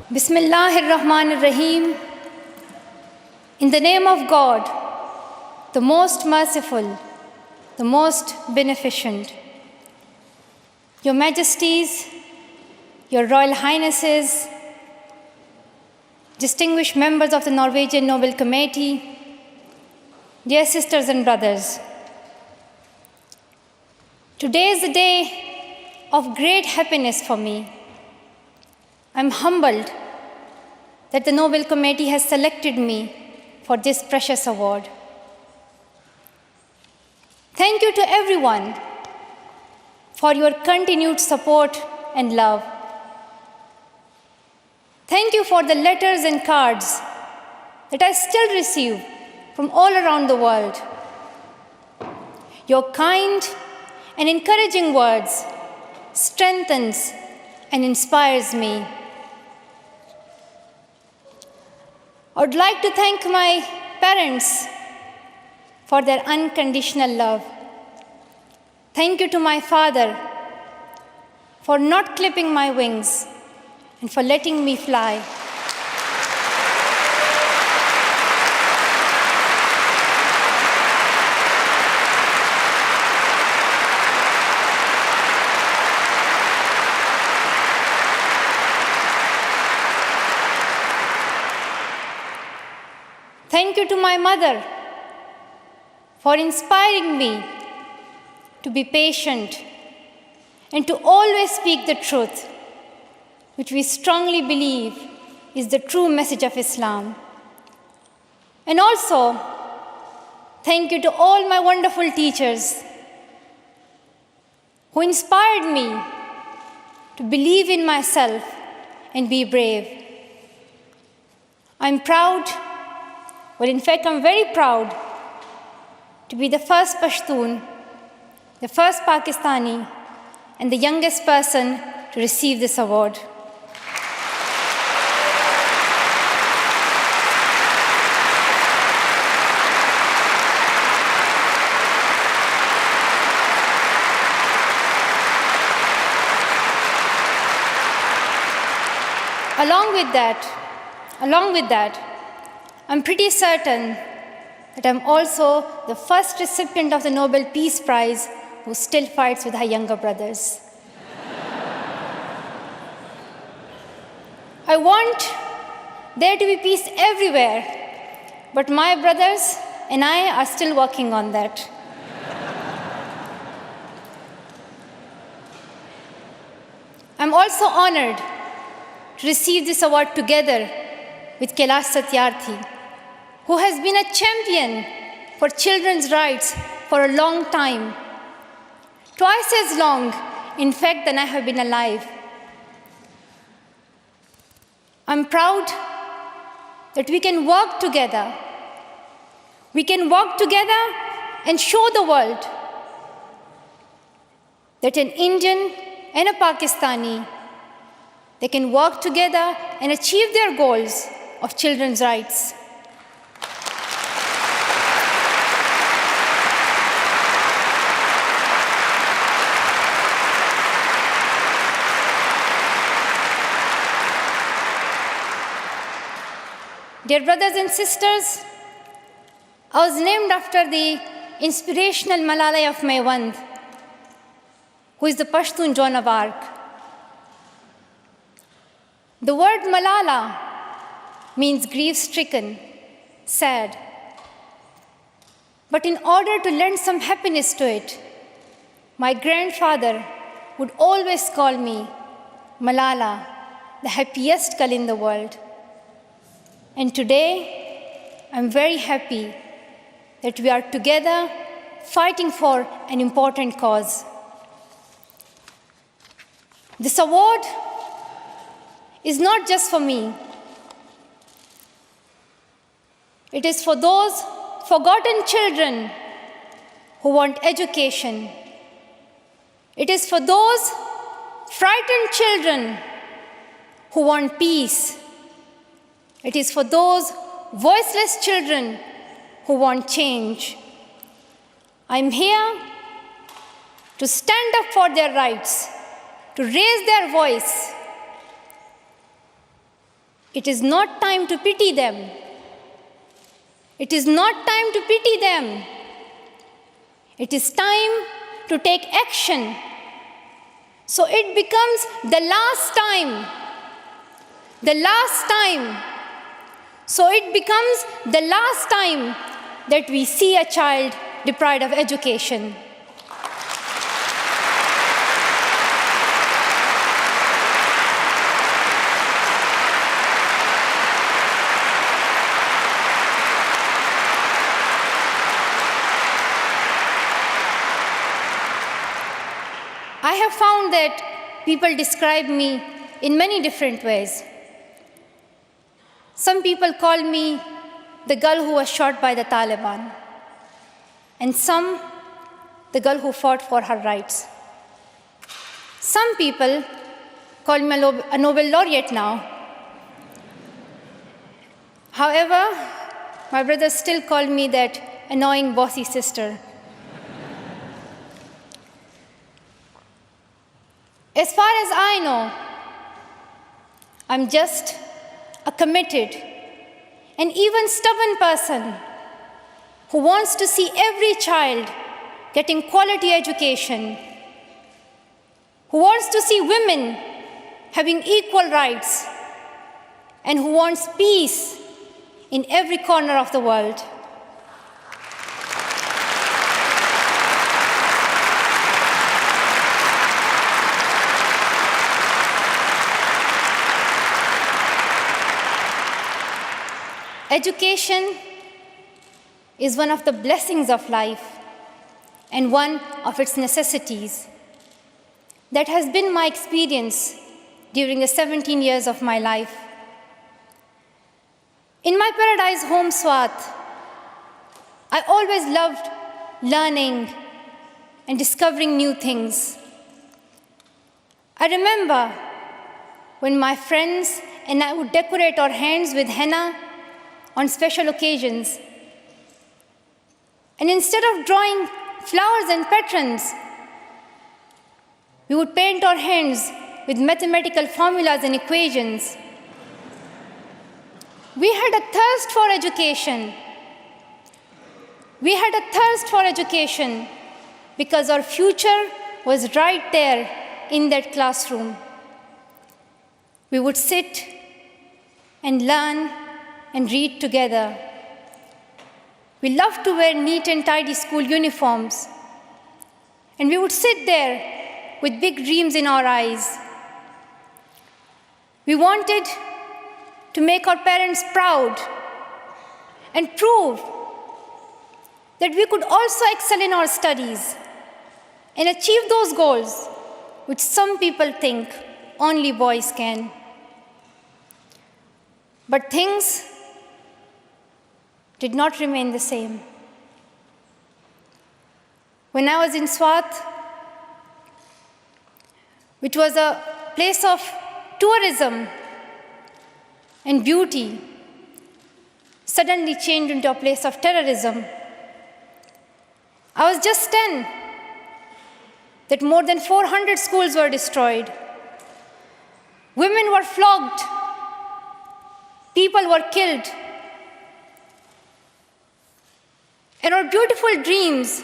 Bismillahir Rahmanir Rahim. In the name of God, the most merciful, the most beneficent. Your Majesties, Your Royal Highnesses, distinguished members of the Norwegian Nobel Committee, dear sisters and brothers. Today is a day of great happiness for me. I'm humbled that the Nobel Committee has selected me for this precious award. Thank you to everyone for your continued support and love. Thank you for the letters and cards that I still receive from all around the world. Your kind and encouraging words strengthens and inspires me. I would like to thank my parents for their unconditional love. Thank you to my father for not clipping my wings and for letting me fly. Thank you to my mother for inspiring me to be patient and to always speak the truth, which we strongly believe is the true message of Islam. And also, thank you to all my wonderful teachers who inspired me to believe in myself and be brave. I'm proud. Well, in fact, I'm very proud to be the first Pashtun, the first Pakistani, and the youngest person to receive this award. Along with that, I'm pretty certain that I'm also the first recipient of the Nobel Peace Prize who still fights with her younger brothers. I want there to be peace everywhere, but my brothers and I are still working on that. I'm also honored to receive this award together with Kailash Satyarthi, who has been a champion for children's rights for a long time, twice as long, in fact, than I have been alive. I'm proud that we can work together. We can work together and show the world that an Indian and a Pakistani, they can work together and achieve their goals of children's rights. Dear brothers and sisters, I was named after the inspirational Malala of Maiwand, who is the Pashtun Joan of Arc. The word Malala means grief-stricken, sad. But in order to lend some happiness to it, my grandfather would always call me Malala, the happiest girl in the world. And today, I'm very happy that we are together fighting for an important cause. This award is not just for me. It is for those forgotten children who want education. It is for those frightened children who want peace. It is for those voiceless children who want change. I'm here to stand up for their rights, to raise their voice, It is not time to pity them. It is not time to pity them. It is time to take action. So it becomes the last time. The last time. So it becomes the last time that we see a child deprived of education. I have found that people describe me in many different ways. Some people call me the girl who was shot by the Taliban, and some the girl who fought for her rights. Some people call me a Nobel laureate now. However, my brothers still call me that annoying bossy sister. As far as I know, I'm just a committed and even stubborn person who wants to see every child getting quality education, who wants to see women having equal rights, and who wants peace in every corner of the world. Education is one of the blessings of life and one of its necessities. That has been my experience during the 17 years of my life. In my paradise home, Swat, I always loved learning and discovering new things. I remember when my friends and I would decorate our hands with henna on special occasions. And instead of drawing flowers and patrons, we would paint our hands with mathematical formulas and equations. We had a thirst for education. We had a thirst for education because our future was right there in that classroom. We would sit and learn and read together. We loved to wear neat and tidy school uniforms. And we would sit there with big dreams in our eyes. We wanted to make our parents proud and prove that we could also excel in our studies and achieve those goals which some people think only boys can. But things did not remain the same. When I was in Swat, which was a place of tourism and beauty, suddenly changed into a place of terrorism. I was just 10 that more than 400 schools were destroyed. Women were flogged. People were killed. And our beautiful dreams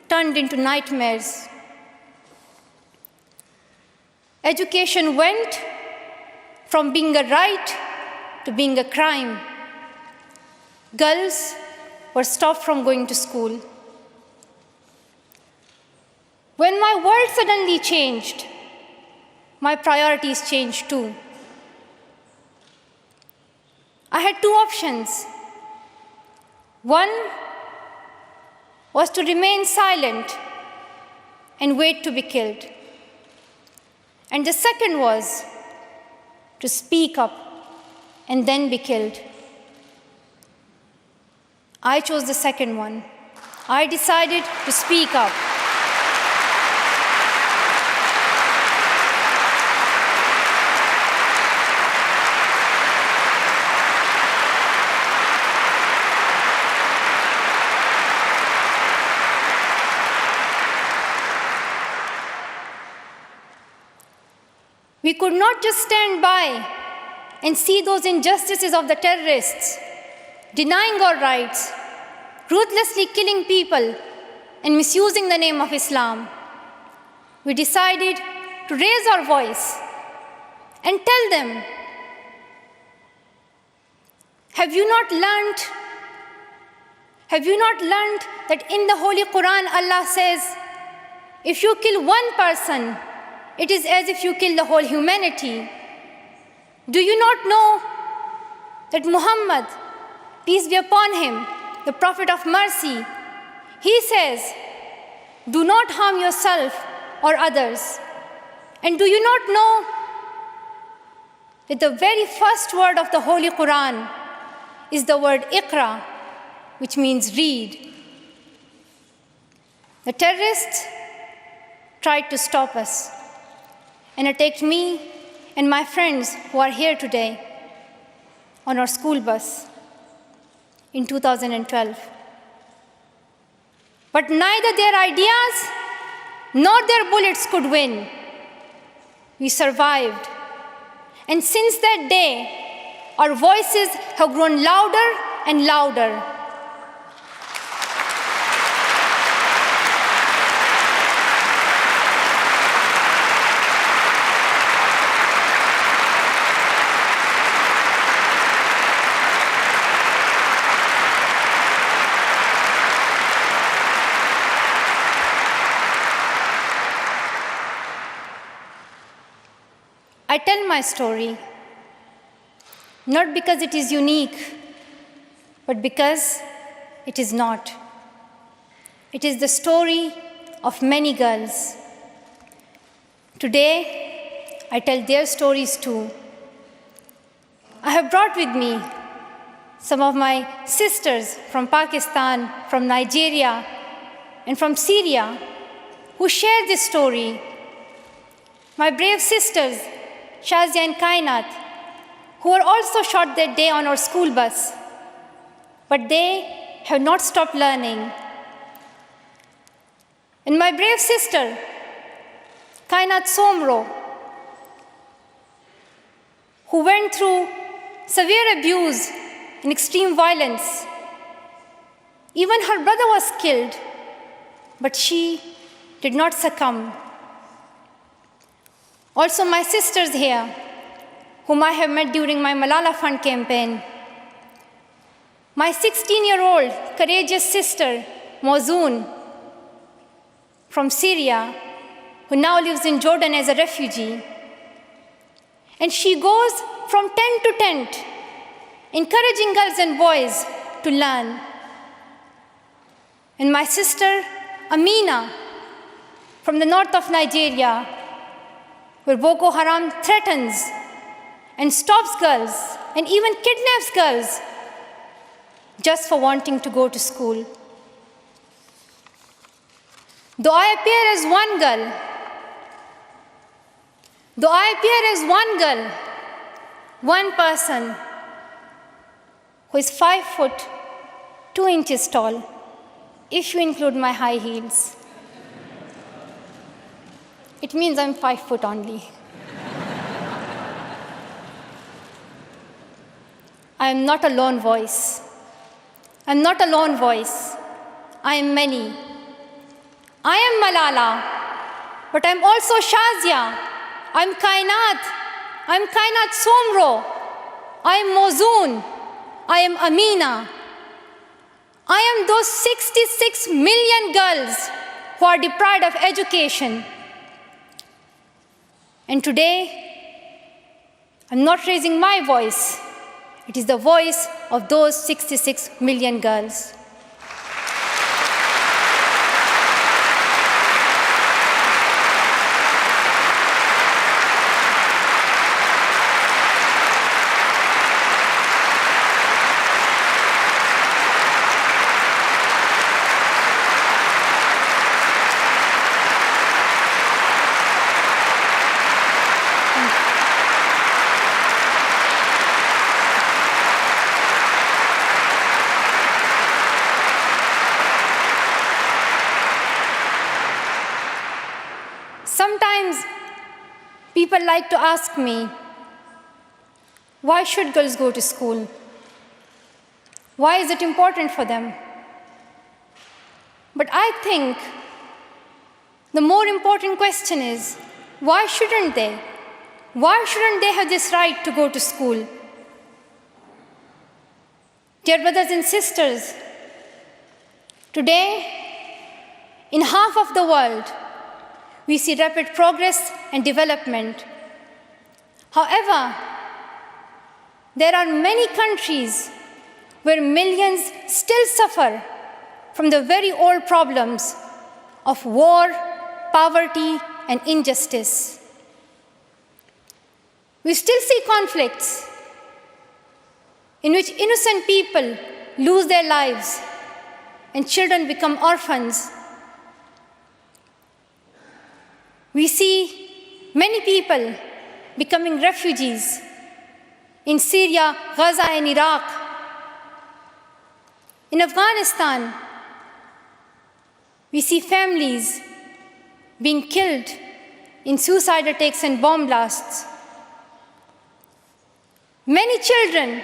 turned into nightmares. Education went from being a right to being a crime. Girls were stopped from going to school. When my world suddenly changed, my priorities changed too. I had two options. One was to remain silent and wait to be killed. And the second was to speak up and then be killed. I chose the second one. I decided to speak up. We could not just stand by and see those injustices of the terrorists, denying our rights, ruthlessly killing people, and misusing the name of Islam, we decided to raise our voice and tell them, have you not learned that in the Holy Quran Allah says, if you kill one person, it is as if you kill the whole humanity? Do you not know that Muhammad, peace be upon him, the Prophet of mercy, he says, do not harm yourself or others. And do you not know that the very first word of the Holy Quran is the word Iqra, which means read? The terrorists tried to stop us and attacked me and my friends who are here today on our school bus in 2012. But neither their ideas nor their bullets could win. We survived. And since that day, our voices have grown louder and louder. I tell my story not because it is unique, but because it is not. It is the story of many girls. Today, I tell their stories too. I have brought with me some of my sisters from Pakistan, from Nigeria, and from Syria who share this story. My brave sisters, Shazia and Kainat, who were also shot that day on our school bus, but they have not stopped learning. And my brave sister, Kainat Somro, who went through severe abuse and extreme violence. Even her brother was killed, but she did not succumb. Also, my sisters here, whom I have met during my Malala Fund campaign. My 16-year-old courageous sister, Mozoon, from Syria, who now lives in Jordan as a refugee. And she goes from tent to tent, encouraging girls and boys to learn. And my sister, Amina, from the north of Nigeria, where Boko Haram threatens and stops girls and even kidnaps girls just for wanting to go to school. Though I appear as one girl, one person who is 5 foot 2 inches tall, if you include my high heels, it means I'm 5 foot only. I am not a lone voice. I'm not a lone voice. I am many. I am Malala, but I'm also Shazia. I'm Kainat. I'm Kainat Somro. I am Mozoon. I am Amina. I am those 66 million girls who are deprived of education. And today, I'm not raising my voice. It is the voice of those 66 million girls. Sometimes people like to ask me, Why should girls go to school? Why is it important for them? But I think the more important question is, why shouldn't they? Why shouldn't they have this right to go to school? Dear brothers and sisters, today, in half of the world, we see rapid progress and development. However, there are many countries where millions still suffer from the very old problems of war, poverty, and injustice. We still see conflicts in which innocent people lose their lives and children become orphans. We see many people becoming refugees in Syria, Gaza, and Iraq. In Afghanistan, we see families being killed in suicide attacks and bomb blasts. Many children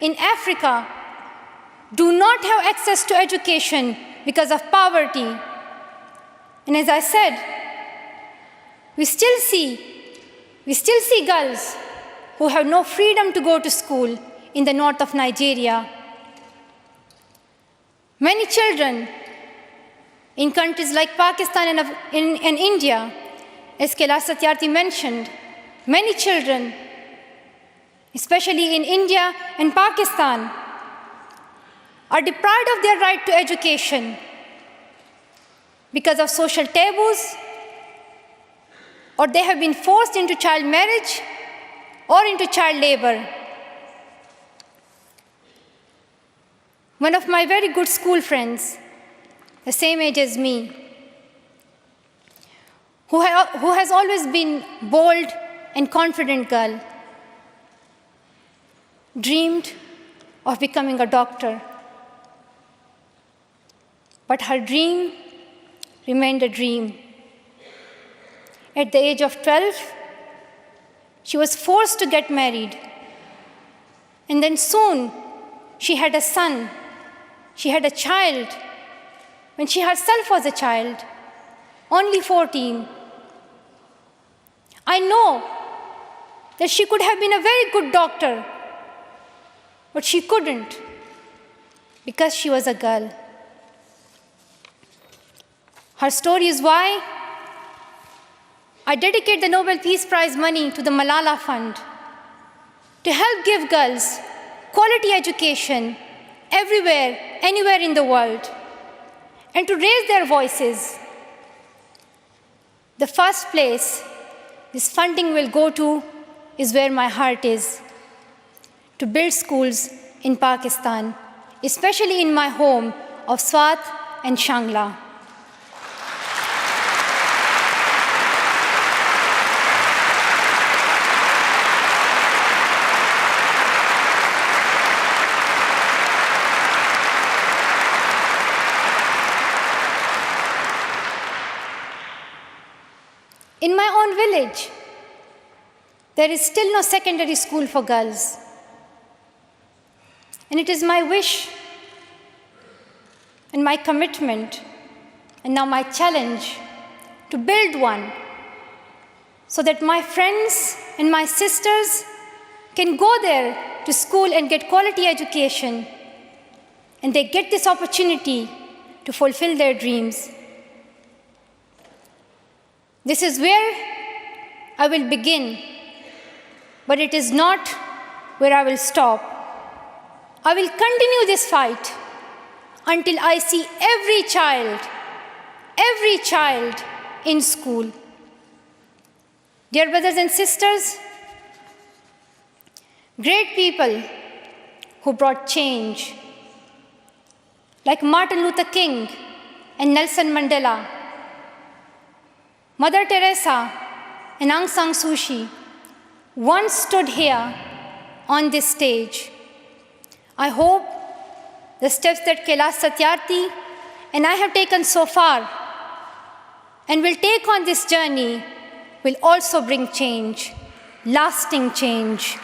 in Africa do not have access to education because of poverty. And as I said, we still see girls who have no freedom to go to school in the north of Nigeria. Many children in countries like Pakistan and India, as Kailash Satyarthi mentioned, many children, especially in India and Pakistan, are deprived of their right to education because of social taboos, or they have been forced into child marriage or into child labor. One of my very good school friends, the same age as me, who has always been bold and confident girl, dreamed of becoming a doctor. But her dream remained a dream. At the age of 12, she was forced to get married. And then soon, she had a son. She had a child when she herself was a child, only 14. I know that she could have been a very good doctor, but she couldn't because she was a girl. Her story is why I dedicate the Nobel Peace Prize money to the Malala Fund to help give girls quality education everywhere, anywhere in the world, and to raise their voices. The first place this funding will go to is where my heart is, to build schools in Pakistan, especially in my home of Swat and Shangla. In my own village, there is still no secondary school for girls. And it is my wish and my commitment, and now my challenge, to build one so that my friends and my sisters can go there to school and get quality education, and they get this opportunity to fulfill their dreams. This is where I will begin, but it is not where I will stop. I will continue this fight until I see every child in school. Dear brothers and sisters, great people who brought change, like Martin Luther King and Nelson Mandela, Mother Teresa and Aung San Suu Kyi, once stood here on this stage. I hope the steps that Kailash Satyarthi and I have taken so far and will take on this journey will also bring change, lasting change.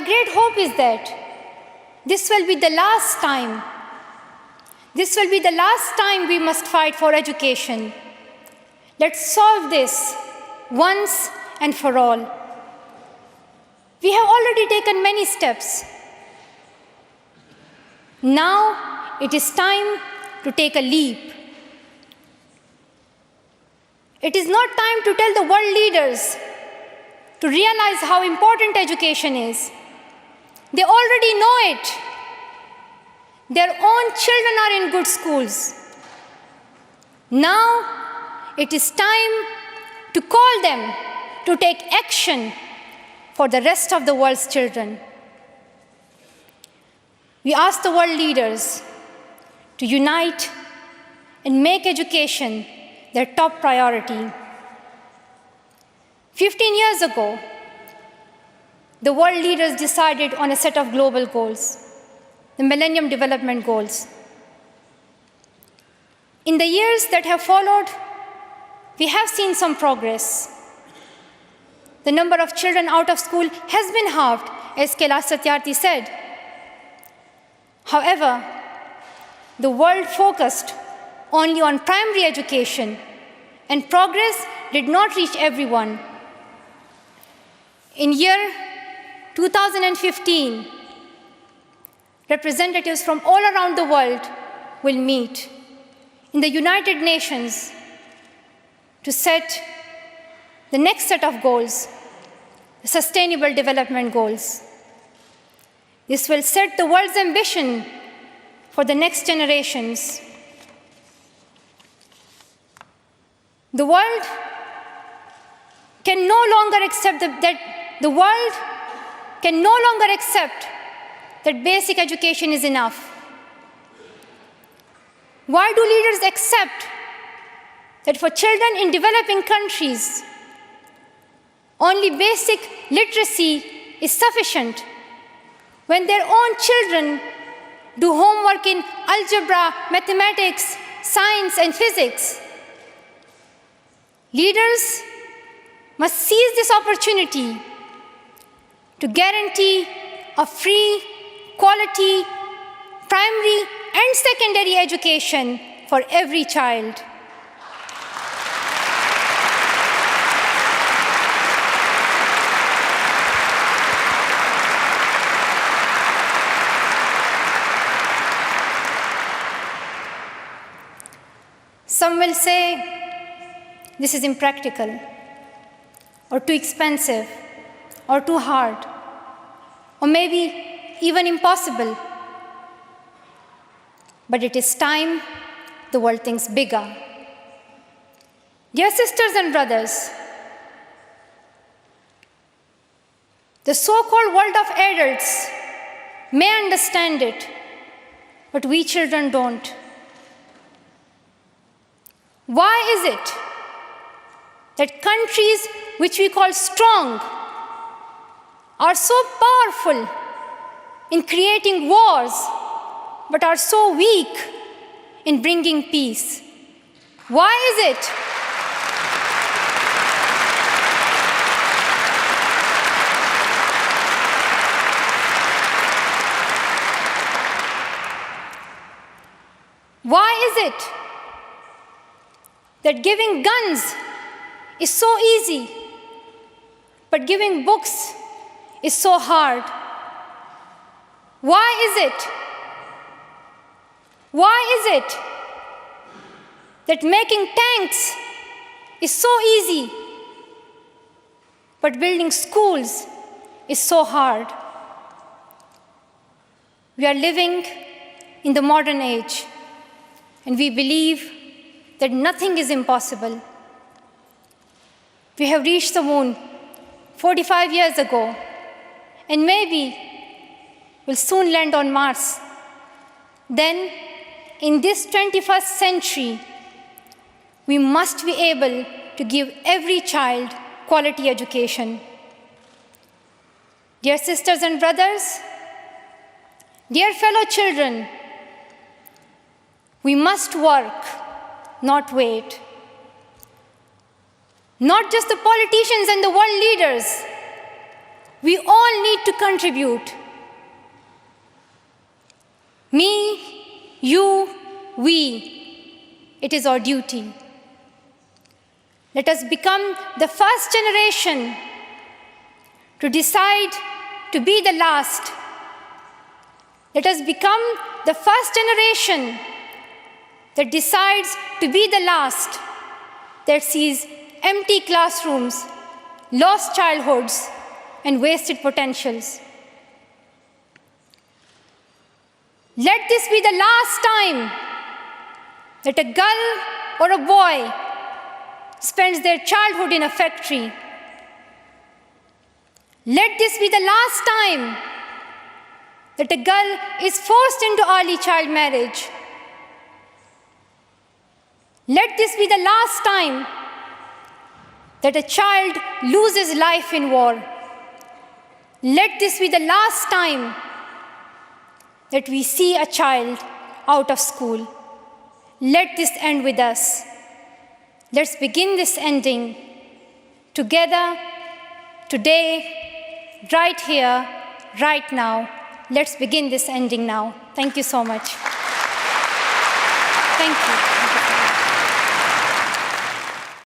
my great hope is that this will be the last time. This will be the last time we must fight for education. Let's solve this once and for all. We have already taken many steps. Now it is time to take a leap. It is not time to tell the world leaders to realize how important education is. They already know it. Their own children are in good schools. Now it is time to call them to take action for the rest of the world's children. We ask the world leaders to unite and make education their top priority. 15 years ago, the world leaders decided on a set of global goals, the Millennium Development Goals. In the years that have followed, we have seen some progress. The number of children out of school has been halved, as Kailash Satyarthi said. However, the world focused only on primary education, and progress did not reach everyone. In year 2015, representatives from all around the world will meet in the United Nations to set the next set of goals, the Sustainable Development Goals. This will set the world's ambition for the next generations. The world can no longer accept that basic education is enough. Why do leaders accept that for children in developing countries, only basic literacy is sufficient when their own children do homework in algebra, mathematics, science, and physics? Leaders must seize this opportunity to guarantee a free, quality, primary and secondary education for every child. Some will say this is impractical, or too expensive, or too hard, or maybe even impossible. But it is time the world thinks bigger. Dear sisters and brothers, the so-called world of adults may understand it, but we children don't. Why is it that countries which we call strong are so powerful in creating wars, but are so weak in bringing peace? Why is it? Why is it that giving guns is so easy, but giving books is so hard? Why is it? Why is it that making tanks is so easy, but building schools is so hard? We are living in the modern age, and we believe that nothing is impossible. We have reached the moon 45 years ago, and maybe we'll soon land on Mars. Then, in this 21st century, we must be able to give every child quality education. Dear sisters and brothers, dear fellow children, we must work, not wait. Not just the politicians and the world leaders, We all need to contribute. Me, you, we. It is our duty. Let us become the first generation to decide to be the last. Let us become the first generation that decides to be the last, that sees empty classrooms, lost childhoods, and wasted potentials. Let this be the last time that a girl or a boy spends their childhood in a factory. Let this be the last time that a girl is forced into early child marriage. Let this be the last time that a child loses life in war. Let this be the last time that we see a child out of school. Let this end with us. Let's begin this ending together, today, right here, right now. Let's begin this ending now. Thank you so much. Thank you.